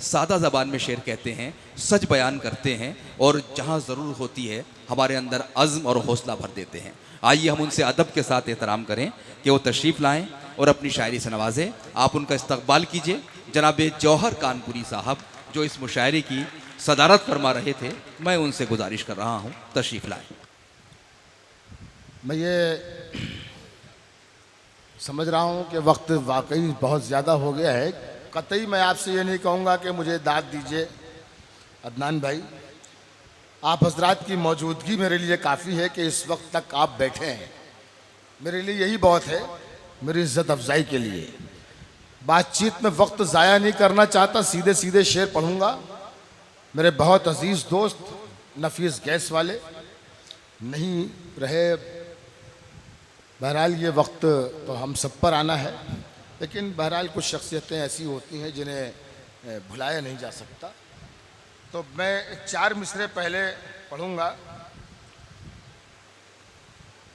सादा ज़बान में शेर कहते हैं, सच बयान करते हैं और जहाँ ज़रूर होती है हमारे अंदर अज़्म और हौसला भर देते हैं। आइए हम उनसे अदब के साथ एहतराम करें कि वो तशरीफ़ लाएं और अपनी शायरी से नवाजें। आप उनका इस्तकबाल कीजिए। जनाब जौहर कानपुरी साहब जो इस मुशायरे की सदारत फरमा रहे थे, मैं उनसे गुजारिश कर रहा हूँ, तशरीफ़ लाएं। मैं ये समझ रहा हूँ कि वक्त वाकई बहुत ज़्यादा हो गया है। कतई मैं आपसे ये नहीं कहूँगा कि मुझे दाद दीजिए अदनान भाई। आप हजरात की मौजूदगी मेरे लिए काफ़ी है कि इस वक्त तक आप बैठे हैं। मेरे लिए यही बहुत है, मेरी इज़्ज़त अफजाई के लिए। बातचीत में वक्त ज़ाया नहीं करना चाहता, सीधे सीधे शेर पढ़ूँगा। मेरे बहुत अजीज़ दोस्त नफीस गैस वाले नहीं रहे, बहरहाल ये वक्त तो हम सब पर आना है, लेकिन बहरहाल कुछ शख्सियतें ऐसी होती हैं जिन्हें भुलाया नहीं जा सकता। तो मैं 4 मिसरे पहले पढ़ूंगा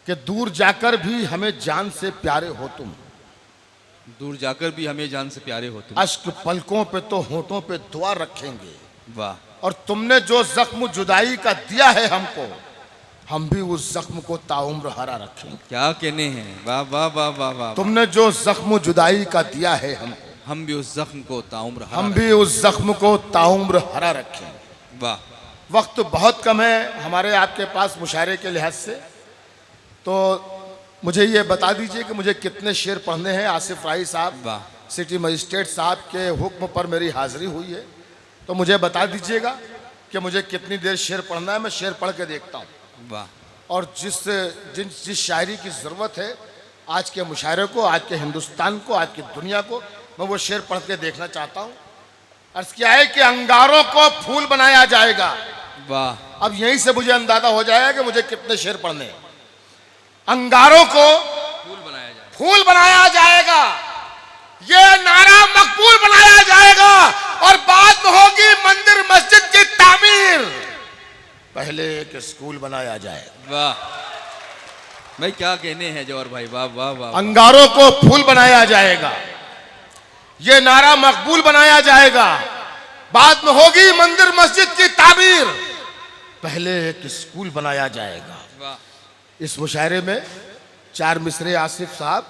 कि दूर जाकर भी हमें जान से प्यारे हो तुम, दूर जाकर भी हमें जान से प्यारे हो तुम, अश्क पलकों पे तो होठों पे दुआ रखेंगे। वाह। और तुमने जो जख्म जुदाई का दिया है हमको, हम भी उस जख्म को ताउम्र हरा रखेंगे। क्या कहने हैं, वाह वाह वाह वाह वाह। तुमने जो जख्म जुदाई का दिया है हमको, हम भी उस जख्म को ताउम्र हरा हम भी उस जख्म को ताउम्र हरा रखेंगे। वाह। वक्त बहुत कम है हमारे आपके पास मुशायरे के लिहाज से, तो मुझे ये बता दीजिए कि मुझे कितने शेर पढ़ने हैं। आसिफ राही साहब, वाह। सिटी मजिस्ट्रेट साहब के हुक्म पर मेरी हाजिरी हुई है, तो मुझे बता दीजिएगा कि मुझे कितनी देर शेर पढ़ना है। मैं शेर पढ़ के देखता हूँ। वाह। और जिस शायरी की ज़रूरत है आज के मुशायरे को, आज के हिंदुस्तान को, आज की दुनिया को, मैं वो शेर पढ़ के देखना चाहता हूँ। अर्ज़ किया है कि अंगारों को फूल बनाया जाएगा। वाह। अब यहीं से मुझे अंदाजा हो जाएगा कि मुझे कितने शेर पढ़ने हैं। अंगारों को फूल बनाया जाएगा, ये नारा मकबूल बनाया जाएगा, और बाद में होगी मंदिर मस्जिद की तामीर, पहले एक स्कूल बनाया जाएगा। वाह। भाई क्या कहने हैं जौहर भाई, वाह वाह वाह। अंगारों को फूल बनाया जाएगा, ये नारा मकबूल बनाया जाएगा, बाद में होगी मंदिर मस्जिद की तामीर, पहले एक स्कूल बनाया जाएगा। वाह। इस मुशायरे में 4 मिसरे आसिफ साहब,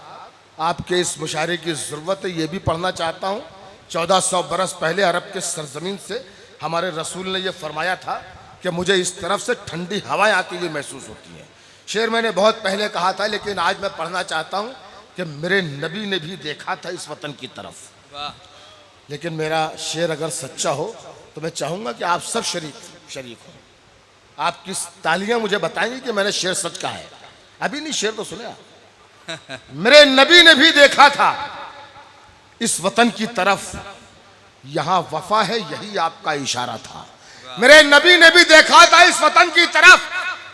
आपके इस मुशायरे की ज़रूरत है, ये भी पढ़ना चाहता हूँ। 1400 बरस पहले अरब के सरजमीन से हमारे रसूल ने यह फरमाया था कि मुझे इस तरफ से ठंडी हवाएं आती हुई महसूस होती हैं। शेर मैंने बहुत पहले कहा था, लेकिन आज मैं पढ़ना चाहता हूँ कि मेरे नबी ने भी देखा था इस वतन की तरफ। वाह। लेकिन मेरा शेर अगर सच्चा हो तो मैं चाहूँगा कि आप सब शरीक हो। आपकी तालियां मुझे बताएंगी कि मैंने शेर सच कहा है। अभी नहीं, शेर तो सुने। मेरे नबी ने भी देखा था इस वतन की तरफ, यहाँ वफा है यही आपका इशारा था। मेरे नबी ने भी देखा था इस वतन की तरफ,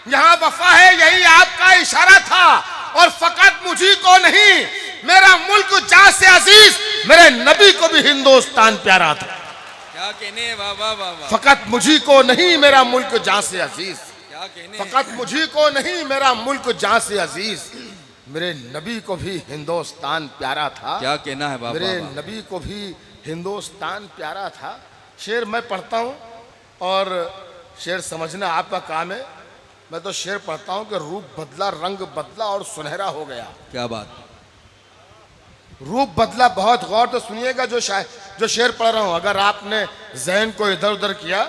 यहाँ वफा है यही आपका इशारा था। और फकत मुझी को नहीं मेरा मुल्क जान से अजीज, मेरे नबी को भी हिंदुस्तान प्यारा था। क्या कहने, वाह वाह वाह वाह। फकत मुझी को नहीं मेरा मुल्क जान से अजीज, क्या कहने, फकत मुझी को नहीं मेरा मुल्क जान से अजीज, मेरे नबी को भी हिंदुस्तान प्यारा था। क्या कहना है, मेरे नबी को भी हिंदुस्तान प्यारा था। शेर मैं पढ़ता हूँ और शेर समझना आपका काम है। मैं तो शेर पढ़ता हूँ कि रूप बदला, रंग बदला और सुनहरा हो गया। क्या बात। रूप बदला, बहुत गौर से सुनिएगा जो शेर पढ़ रहा हूँ। अगर आपने जहन को इधर उधर किया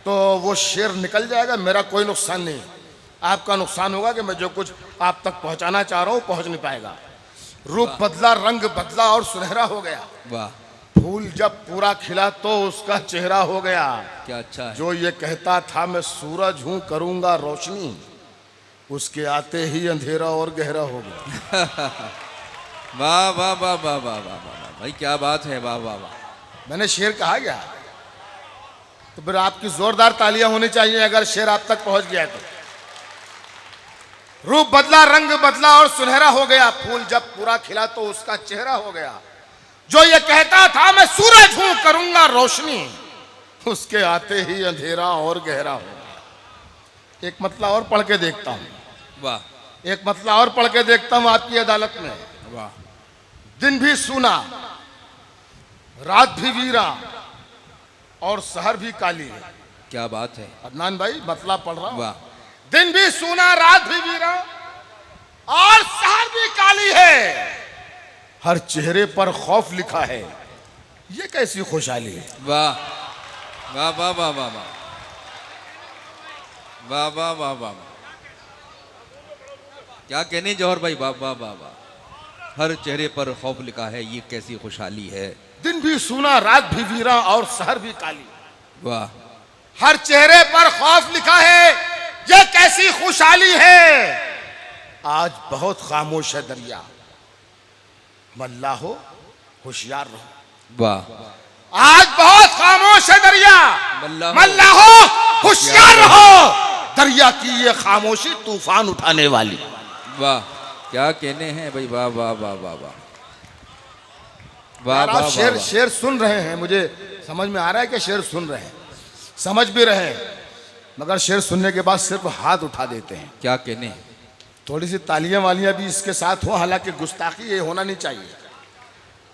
तो वो शेर निकल जाएगा, मेरा कोई नुकसान नहीं। आपका नुकसान होगा कि मैं जो कुछ आप तक पहुँचाना चाह रहा हूँ पहुँच नहीं पाएगा। रूप बदला, रंग बदला और सुनहरा हो गया। वाह। फूल जब पूरा खिला तो उसका चेहरा हो गया। क्या अच्छा है। जो ये कहता था मैं सूरज हूँ करूँगा रोशनी, उसके आते ही अंधेरा और गहरा हो गया। वाह वाह वाह वाह वाह वाह वाह भाई, क्या बात है, वाह वाह वाह। मैंने शेर कहा गया तो फिर आपकी जोरदार तालियां होनी चाहिए अगर शेर आप तक पहुंच गया तो। रूप बदला, रंग बदला और सुनहरा हो गया, फूल जब पूरा खिला तो उसका चेहरा हो गया। जो ये कहता था मैं सूरज हूं करूंगा रोशनी, उसके आते ही अंधेरा और गहरा हो गया। एक मतला और पढ़ के देखता हूं। वाह। एक मतला और पढ़ के देखता हूं आपकी अदालत में। वाह। दिन भी सूना, रात भी वीरा, और शहर भी काली है। क्या बात है। अदनान भाई मतलब पढ़ रहा हूं। वाह। दिन भी सूना रात भी वीरा और शहर भी काली है, हर चेहरे पर खौफ लिखा है, ये कैसी खुशहाली है। वाह वाह वाह वाह वाह वाह वाह वाह वाह वाह। क्या कहने जौहर भाई, वाह वाह वाह वाह। हर चेहरे पर खौफ लिखा है, ये कैसी खुशहाली है। दिन भी सूना रात भी वीरा और शहर भी काली, वाह। हर चेहरे पर खौफ लिखा है, ये कैसी खुशहाली है। आज बहुत खामोश है दरिया, मल्लाहो होशियार रहो। वाह। आज बहुत खामोश है दरिया, मल्लाहो होशियार रहो। दरिया की ये खामोशी तूफान उठाने वाली। वाह, क्या कहने हैं भाई, वाह वाह वाह वाह वाह वाह। आप शेर शेर सुन रहे हैं, मुझे समझ में आ रहा है कि शेर सुन रहे हैं, समझ भी रहे हैं, मगर शेर सुनने के बाद सिर्फ हाथ उठा देते हैं। क्या कहने। थोड़ी सी तालियां वालियां भी इसके साथ हो, हालांकि गुस्ताखी ये होना नहीं चाहिए।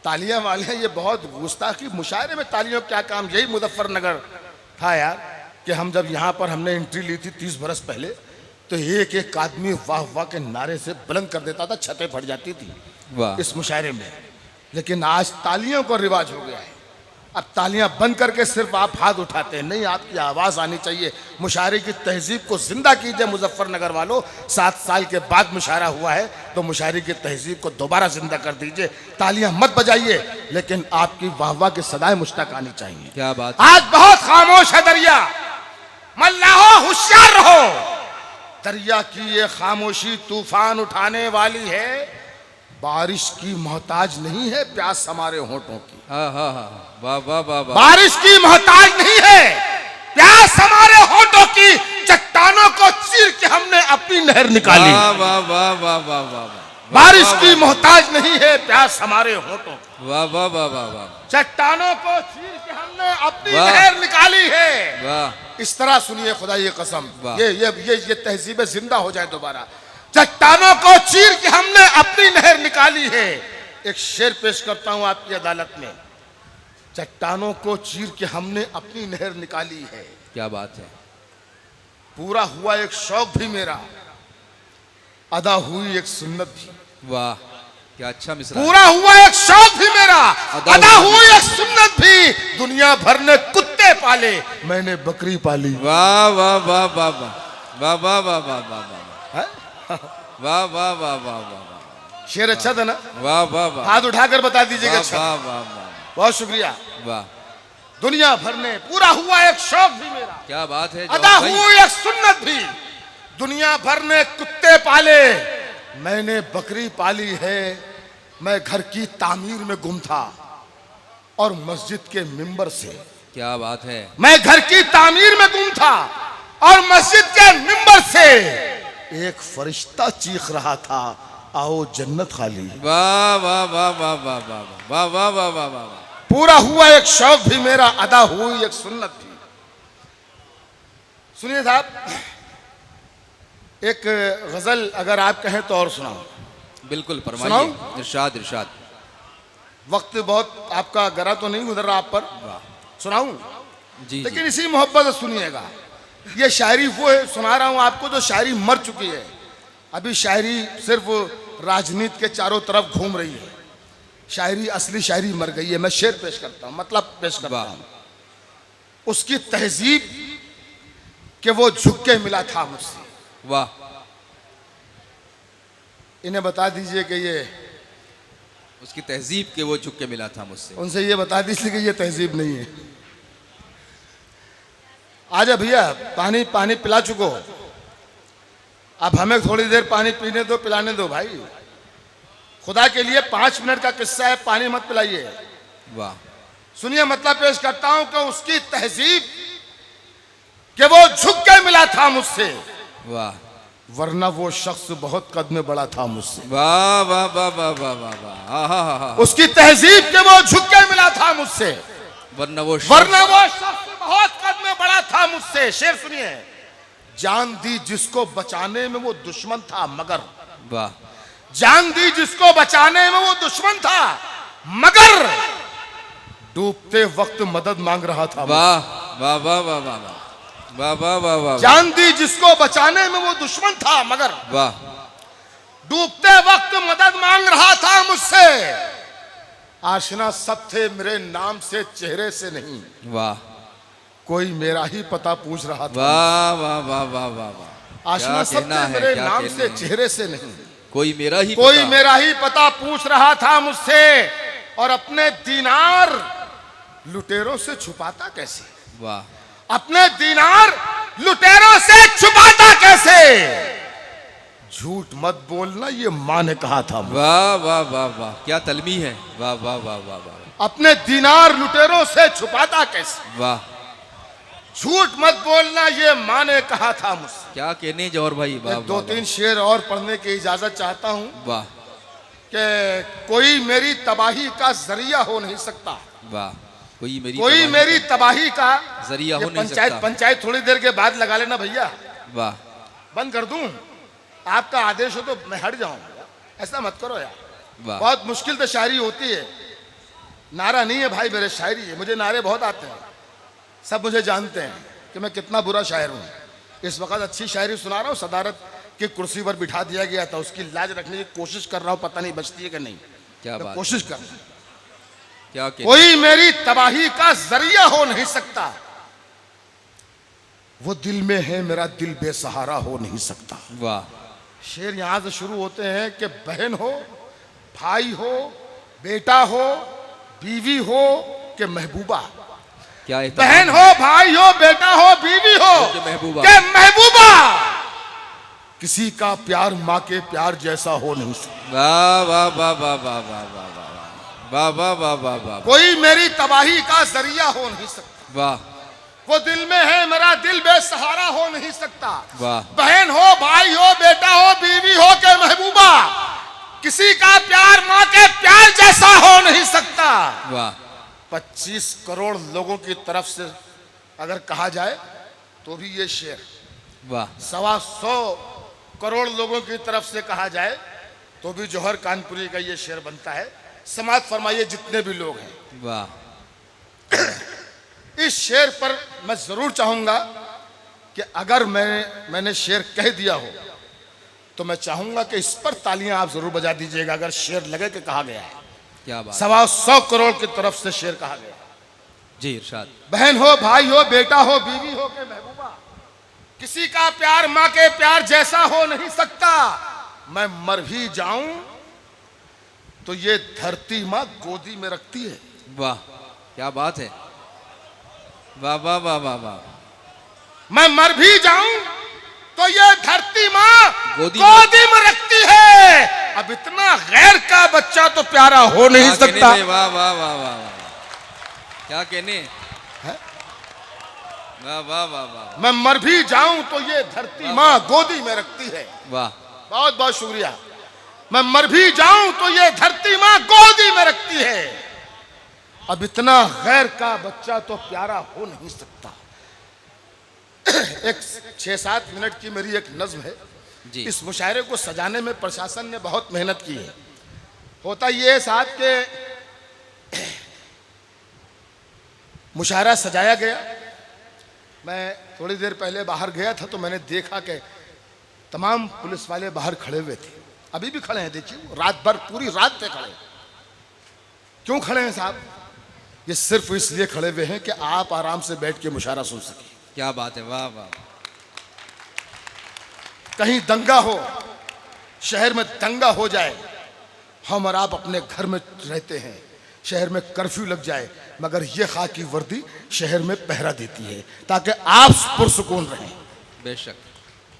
तालियां वालियां ये बहुत गुस्ताखी, मुशायरे में तालियों क्या काम। यही मुजफ्फरनगर था यार कि हम जब यहाँ पर हमने एंट्री ली थी 30 बरस पहले, तो एक एक आदमी वाह वाह के नारे से बुलंद कर देता था, छतें फट जाती थी वाह। इस मुशायरे में। लेकिन आज तालियों का रिवाज हो गया है, अब तालियां बंद करके सिर्फ आप हाथ उठाते हैं। नहीं, आपकी आवाज़ आनी चाहिए। मुशायरे की तहजीब को जिंदा कीजिए मुजफ्फरनगर वालों। 7 साल के बाद मुशायरा हुआ है तो मुशायरे की तहजीब को दोबारा जिंदा कर दीजिए। तालियां मत बजाइए, लेकिन आपकी वाह वाह की सदाएं मुश्तक आनी चाहिए। क्या बात। आज बहुत खामोश है दरिया, मल्लाहो होशियार रहो। दरिया की ये खामोशी तूफान उठाने वाली है। बारिश की मोहताज नहीं है प्यास हमारे होठों की। हाँ हाँ हाँ, वाह वाह वाह वाह। बारिश की मोहताज नहीं है प्यास हमारे होठों की। चट्टानों को चीर के हमने अपनी नहर निकाली। वाह वाह वाह वाह वाह वाह। बारिश की मोहताज नहीं है प्यास हमारे होठों की। वाह वाह वाह वाह वाह। चट्टानों को चीर के हमने अपनी नहर निकाली है। वाह। इस तरह सुनिए, खुदा ये कसम, ये तहजीब जिंदा हो जाए दोबारा। चट्टानों को चीर के हमने अपनी नहर निकाली है। एक शेर पेश करता हूं आपकी अदालत में। चट्टानों को चीर के हमने अपनी नहर निकाली है। क्या बात है। पूरा हुआ एक शौक भी मेरा, अदा हुई एक सुन्नत भी। वाह, क्या अच्छा मिसरा। पूरा हुआ एक शौक भी मेरा, अदा हुई एक सुन्नत भी। दुनिया भर ने कुत्ते पाले, मैंने बकरी पाली। वाह वाह वाह वाह वाह वाह वाह वाह वाह वाह वाह वाह वाह वाह वाह। शेर अच्छा था ना? वाह वाह वाह। हाथ उठाकर बता दीजिएगा। अच्छा, वाह वाह वाह। बहुत शुक्रिया। वाह। दुनिया भर ने, पूरा हुआ एक शौक भी मेरा, क्या बात है। अदा हुई एक सुन्नत भी। दुनिया भर ने कुत्ते पाले, मैंने बकरी पाली है। मैं घर की तामीर में गुम था और मस्जिद के मिंबर से। क्या बात है। मैं घर की तामीर में गुम था और मस्जिद के मिंबर से एक फरिश्ता चीख रहा था, आओ जन्नत खाली। वाह वाह वाह वाह वाह वाह वाह वाह वाह वाह वाह। पूरा हुआ एक शौक भी मेरा, अदा हुई एक सुन्नत भी। सुनिए साहब, एक गजल अगर आप कहें तो और सुनाओ। बिल्कुल फरमाइए। इरशाद इरशाद। वक्त बहुत आपका गरा तो नहीं गुजर रहा आप पर, सुनाऊं? जी। लेकिन इसी मोहब्बत से सुनिएगा। ये शायरी वो है, सुना रहा हूं आपको, जो शायरी मर चुकी है। अभी शायरी सिर्फ राजनीति के चारों तरफ घूम रही है। शायरी, असली शायरी मर गई है। मैं शेर पेश करता हूं, मतलब पेश करता हूं। उसकी तहजीब कि वो झुक के मिला था मुझसे। वाह। इन्हें बता दीजिए कि ये, उसकी तहजीब के वो झुक के मिला था मुझसे। उनसे ये बता दीजिए कि ये तहजीब नहीं है। आजा भैया, पानी पानी पिला चुको, अब हमें थोड़ी देर पानी पीने दो, पिलाने दो भाई। खुदा के लिए 5 मिनट का किस्सा है, पानी मत पिलाइए। वाह। सुनिए, मतलब पेश करता हूं कि उसकी तहजीब कि वो झुक के मिला था मुझसे। वाह। वरना वो शख्स बहुत कद में बड़ा था मुझसे। वाह वाह वाह वाह वाह वाह वाह। उसकी तहजीब के वो झुक के मिला था मुझसे, वरना वो शख्स बहुत कद में बड़ा था मुझसे। शेर सुनिए, जान दी जिसको बचाने में वो दुश्मन था मगर। वाह। जान दी जिसको बचाने में वो दुश्मन था मगर डूबते वक्त मदद मांग रहा था। वाह वाह वाह वाह वाह वाह वाह वाह वाह। जान दी जिसको बचाने में वो दुश्मन था, मगर वाह। डूबते वक्त मदद मांग रहा था मुझसे। आशना सब थे मेरे नाम से, चेहरे से नहीं। वाह। कोई मेरा ही पता पूछ रहा था। वाह वाह वाह वाह वाह वाह। आशना सब थे मेरे नाम से, चेहरे से नहीं। कोई मेरा ही पता पूछ रहा था मुझसे। और अपने दीनार लुटेरों से छुपाता कैसे? वाह। अपने दीनार लुटेरों से छुपाता कैसे? झूठ मत बोलना, ये माँ ने कहा था। वाह वाह वाह वाह, क्या तलमी है। वाह वाह वाह वाह वाह। अपने दीनार लुटेरों से छुपाता कैसे? वाह। झूठ मत बोलना, ये माँ ने कहा था मुझसे। क्या कहने जौहर भाई। वाह। दो तीन शेर और पढ़ने की इजाजत चाहता हूँ। वाह। कि कोई मेरी तबाही का जरिया हो नहीं सकता। वाह। कोई मेरी तबाही का जरिया हो नहीं सकता। पंचायत थोड़ी देर के बाद लगा लेना भैया। वाह। बंद कर दूं? आपका आदेश हो तो मैं हट जाऊं। ऐसा मत करो यार। वाह। बहुत मुश्किल से शायरी होती है। नारा नहीं है भाई, मेरे शायरी है। मुझे नारे बहुत आते हैं, सब मुझे जानते हैं कि मैं कितना बुरा शायर हूँ। इस वक्त अच्छी शायरी सुना रहा हूँ। सदारत की कुर्सी पर बिठा दिया गया था, उसकी लाज रखने की कोशिश कर रहा हूँ, पता नहीं बचती है कि नहीं। क्या बात। कोशिश कर। क्या कोई मेरी तबाही का जरिया हो नहीं सकता। वो दिल में है मेरा दिल बेसहारा हो नहीं सकता। वाह। शेर यहां से शुरू होते हैं कि बहन हो, भाई हो, बेटा हो, बीवी हो कि महबूबा। क्या है? बहन हो, भाई हो, बेटा हो, बीवी हो कि महबूबा। किसी का प्यार माँ के प्यार जैसा हो नहीं सकता। वाह वाह वाह वाह वाह वाह वाह वाह वाह वाह वाह वाह। कोई मेरी तबाही का जरिया हो नहीं सकता। वाह। वो दिल में है मेरा दिल बेसहारा हो नहीं सकता। वाह। बहन हो, भाई हो, बेटा हो, बीवी हो के महबूबा। किसी का प्यार माँ के प्यार जैसा हो नहीं सकता। वाह। 25 करोड़ लोगों की तरफ से अगर कहा जाए तो भी ये शेर। वाह। 125 करोड़ लोगों की तरफ से कहा जाए तो भी जौहर कानपुरी का ये शेर बनता है। समाज फरमाइए जितने भी लोग हैं। वाह। इस शेर पर मैं जरूर चाहूंगा कि अगर मैंने शेर कह दिया हो तो मैं चाहूंगा कि इस पर तालियां आप जरूर बजा दीजिएगा अगर शेर लगे कि कहा गया है। क्या बात। 125 करोड़ की तरफ से शेर कहा गया। जी इरशाद। बहन हो, भाई हो, बेटा हो, बीवी हो के महबूबा। किसी का प्यार माँ के प्यार जैसा हो नहीं सकता। मैं मर भी जाऊं तो ये धरती माँ गोदी में रखती है। वाह क्या बात है। वाह वाह वाह वाह वाह। मैं मर भी जाऊं तो ये धरती माँ गोदी में रखती है। अब इतना गैर का बच्चा तो प्यारा हो नहीं सकता। वाह वाह वाह वाह। क्या कहने। वाह वाह वाह वाह। मैं मर भी जाऊं तो ये धरती माँ गोदी में रखती है। वाह। बहुत बहुत शुक्रिया। मैं मर भी जाऊं तो ये धरती माँ गोदी में रखती है। अब इतना गैर का बच्चा तो प्यारा हो नहीं सकता। एक 6-7 मिनट की मेरी एक नज्म है जी। इस मुशायरे को सजाने में प्रशासन ने बहुत मेहनत की है। होता ये साहब के मुशायरा सजाया गया। मैं थोड़ी देर पहले बाहर गया था तो मैंने देखा कि तमाम पुलिस वाले बाहर खड़े हुए थे। अभी भी खड़े हैं, देखिए रात भर पूरी रात पे खड़े। क्यों खड़े हैं साहब? ये सिर्फ इसलिए खड़े हुए हैं कि आप आराम से बैठ के मुशायरा सुन सकें। क्या बात है। वाह वाह। कहीं दंगा हो, शहर में दंगा हो जाए, हम और आप अपने घर में रहते हैं, शहर में कर्फ्यू लग जाए, मगर ये खाकी वर्दी शहर में पहरा देती है ताकि आप पुरसुकून रहें। बेशक।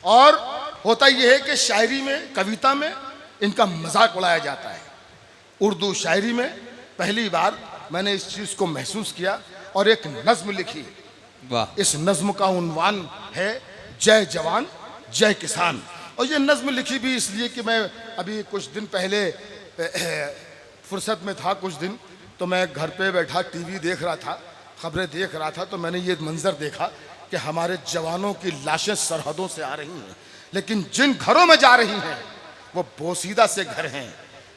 और होता यह है कि शायरी में, कविता में इनका मजाक उड़ाया जाता है। उर्दू शायरी में पहली बार मैंने इस चीज़ को महसूस किया और एक नज्म लिखी। वाह। इस नज्म का उन्वान है जय जवान जय किसान। और ये नज्म लिखी भी इसलिए कि मैं अभी कुछ दिन पहले फुर्सत में था, कुछ दिन तो मैं घर पे बैठा टीवी देख रहा था, खबरें देख रहा था, तो मैंने ये मंजर देखा कि हमारे जवानों की लाशें सरहदों से आ रही हैं, लेकिन जिन घरों में जा रही हैं वो बोसीदा से घर हैं,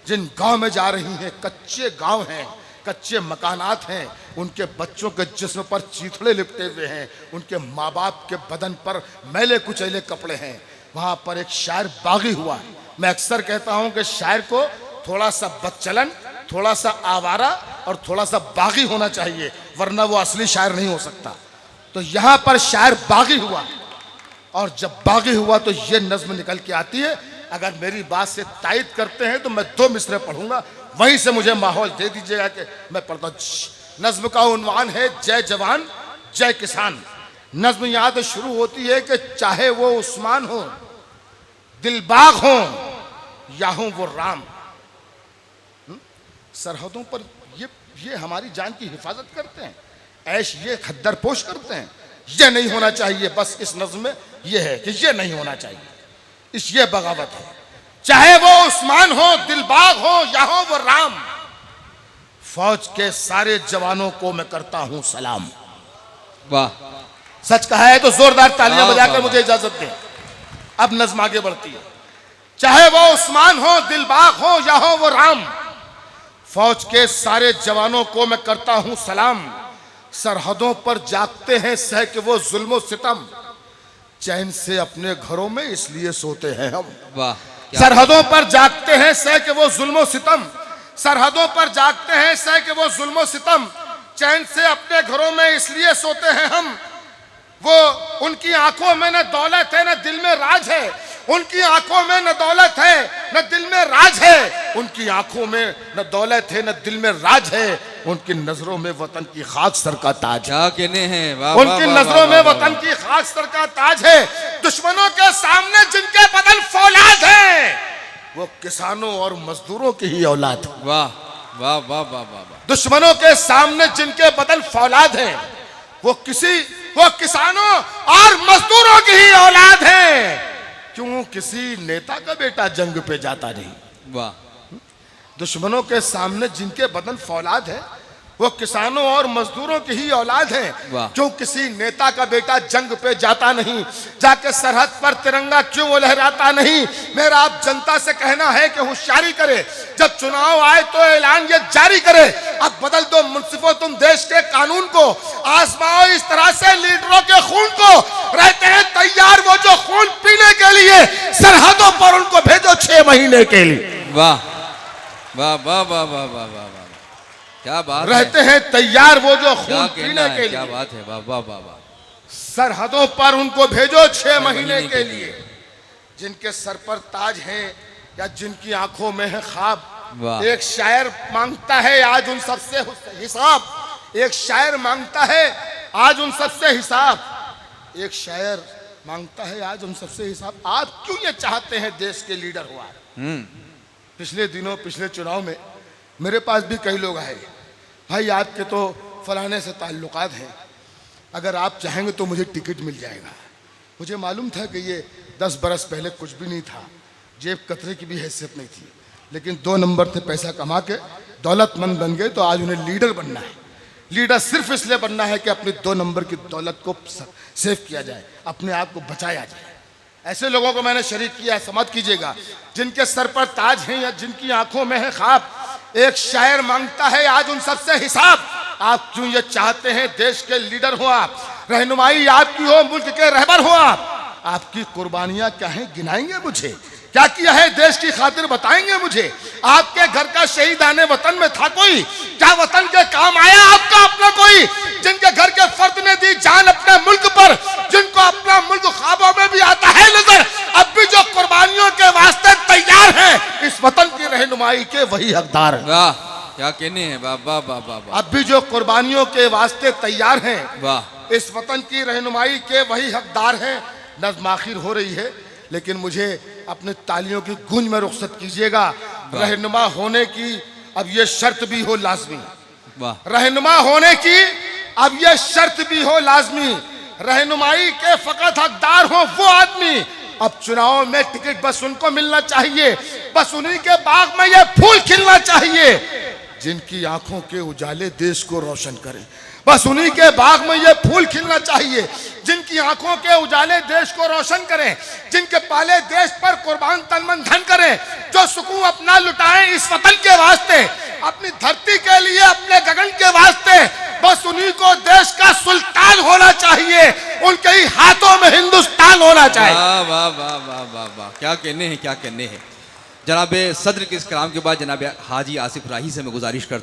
जिन गांव में जा रही हैं कच्चे गांव हैं, कच्चे मकानात हैं, उनके बच्चों के जिस्म पर चीथड़े लिपटे हुए हैं, उनके माँ बाप के बदन पर मैले कुचैले कपड़े हैं। वहाँ पर एक शायर बागी हुआ। मैं अक्सर कहता हूँ कि शायर को थोड़ा सा बदचलन, थोड़ा सा आवारा और थोड़ा सा बागी होना चाहिए, वरना वो असली शायर नहीं हो सकता। तो यहाँ पर शायर बागी हुआ, और जब बागी हुआ तो ये नज्म निकल के आती है। अगर मेरी बात से तायद करते हैं तो मैं 2 मिसरे पढ़ूंगा, वहीं से मुझे माहौल दे दीजिएगा कि मैं पढ़ता हूं। नज्म का उन्वान है जय जवान जय किसान। नज्म यहाँ से शुरू होती है कि चाहे वो उस्मान हो, दिलबाग हो, या हो वो राम। सरहदों पर ये हमारी जान की हिफाजत करते हैं, ऐश ये खद्दर पोश करते हैं। ये नहीं होना चाहिए। बस इस नज्म में ये है कि ये नहीं होना चाहिए, ये बगावत है। चाहे वो उस्मान हो, दिलबाग हो, या हो वो राम, फौज के सारे जवानों को मैं करता हूं सलाम। वाह, सच कहा है तो जोरदार तालियां बजाकर मुझे इजाजत दें। अब नज्म आगे बढ़ती है। चाहे वो उस्मान हो, दिलबाग हो, या हो वो राम, फौज के सारे जवानों को मैं करता हूं सलाम। सरहदों पर जागते हैं सह के वो जुल्म सितम, चैन से अपने घरों में इसलिए सोते हैं हम। वाह, सरहदों पर जागते हैं सह के वो जुल्म सितम, सरहदों पर जागते हैं सह के वो जुल्म सितम, चैन से अपने घरों में इसलिए सोते हैं हम। वो उनकी आंखों में न दौलत है न दिल में राज है, उनकी आंखों में न दौलत है न दिल में राज है, उनकी आंखों में न दौलत है न दिल में राज है, उनकी नजरों में वतन की खाक सर का ताज। क्या कहने हैं। वाह, उनकी नजरों में वतन की खाक सर का ताज है। दुश्मनों के सामने जिनके बदन फौलाद है, वो किसानों और मजदूरों की ही औलाद। वाह वाह वाह वाह वाह। दुश्मनों के सामने जिनके बदन फौलाद है, वो किसानों और मजदूरों की ही औलाद है। क्यों किसी नेता का बेटा जंग पे जाता नहीं। वाह। दुश्मनों के सामने जिनके बदन फौलाद है, वो किसानों और मजदूरों की ही औलाद है। क्यों किसी नेता का बेटा जंग पे जाता नहीं, जाके सरहद पर तिरंगा क्यों वो लहराता नहीं। मेरा आप जनता से कहना है कि होशियारी करे, जब चुनाव आए तो ऐलान ये जारी करे। अब बदल दो मुंसिफो तुम देश के कानून को, आजमाओ इस तरह से लीडरों के खून को। रहते हैं तैयार वो जो खून पीने के लिए, सरहदों पर उनको भेजो 6 महीने के लिए। वाह वाह वाह वाह वाह वाह वाह, क्या बात। रहते हैं तैयार वो जो खून पीने के लिए। क्या बात है। वाह वाह वाह वाह। सरहदों पर उनको भेजो 6 महीने के लिए। जिनके सर पर ताज है या जिनकी आंखों में है ख्वाब। एक शायर मांगता है आज उन सबसे हिसाब, एक शायर मांगता है आज उन सबसे हिसाब, एक शायर मांगता है आज उन सबसे हिसाब। आप क्यों ये चाहते हैं देश के लीडर हो आप? पिछले दिनों पिछले चुनाव में मेरे पास भी कई लोग आए, भाई आपके तो फलाने से ताल्लुकात हैं, अगर आप चाहेंगे तो मुझे टिकट मिल जाएगा। मुझे मालूम था कि ये 10 बरस पहले कुछ भी नहीं था, जेब कतरे की भी हैसियत नहीं थी, लेकिन 2 नंबर थे, पैसा कमा के दौलतमंद बन गए, तो आज उन्हें लीडर बनना है। लीडर सिर्फ इसलिए बनना है कि अपनी 2 नंबर की दौलत को सेव किया जाए, अपने आप को बचाया जाए। ऐसे लोगों को मैंने शरीक किया, समझ कीजिएगा। जिनके सर पर ताज है या जिनकी आंखों में है ख्वाब। एक शायर मांगता है आज उन सबसे हिसाब। आप क्यों ये चाहते हैं देश के लीडर हो आप, रहनुमाई आपकी हो, मुल्क के रहबर हो आप। आपकी कुर्बानियां क्या हैं गिनाएंगे मुझे, क्या किया है देश की खातिर बताएंगे मुझे। आपके घर का शहीदाने वतन में था कोई, क्या वतन के काम आया आपका अपना कोई। जिनके घर के फर्द ने दी जान अपने मुल्क पर, जिनको अपना मुल्क ख्वाबों में भी आता है नजर, अब भी जो कुर्बानियों के वास्ते तैयार हैं, इस वतन की रहनुमाई के वही हकदार हैं। वाह, क्या कहने हैं। वाह वाह वाह वाह। अब भी जो कुर्बानियों के वास्ते तैयार हैं, वाह, इस वतन की रहनुमाई के वही हकदार हैं। नज़्म आखिर हो रही है, लेकिन मुझे अपने तालियों की गूंज में रुखसत कीजिएगा। रहनुमा होने की अब ये शर्त भी हो लाजमी। रहनुमा होने की अब ये शर्त भी हो लाजमी। रहनुमाई के फकत हकदार हो वो आदमी। अब चुनाव में टिकट बस उनको मिलना चाहिए, बस उन्हीं के बाग में ये फूल खिलना चाहिए जिनकी आंखों के उजाले देश को रोशन करें। बस उन्हीं के बाग में ये फूल खिलना चाहिए जिनकी आंखों के उजाले देश को रोशन करें, जिनके पाले देश पर कुर्बान तन मन धन करें, जो सुकून अपना लुटाएं इस वतन के वास्ते, अपनी धरती के लिए, अपने गगन के वास्ते। बस उन्हीं को देश का सुल्तान होना चाहिए, उनके ही हाथों में हिंदुस्तान होना चाहिए। वाह वाह वाह वाह वाह वाह, क्या कहने हैं, क्या कहने हैं। जनाब सदर के इस कलाम के बाद जनाब हाजी आसिफ राही से मैं गुजारिश करता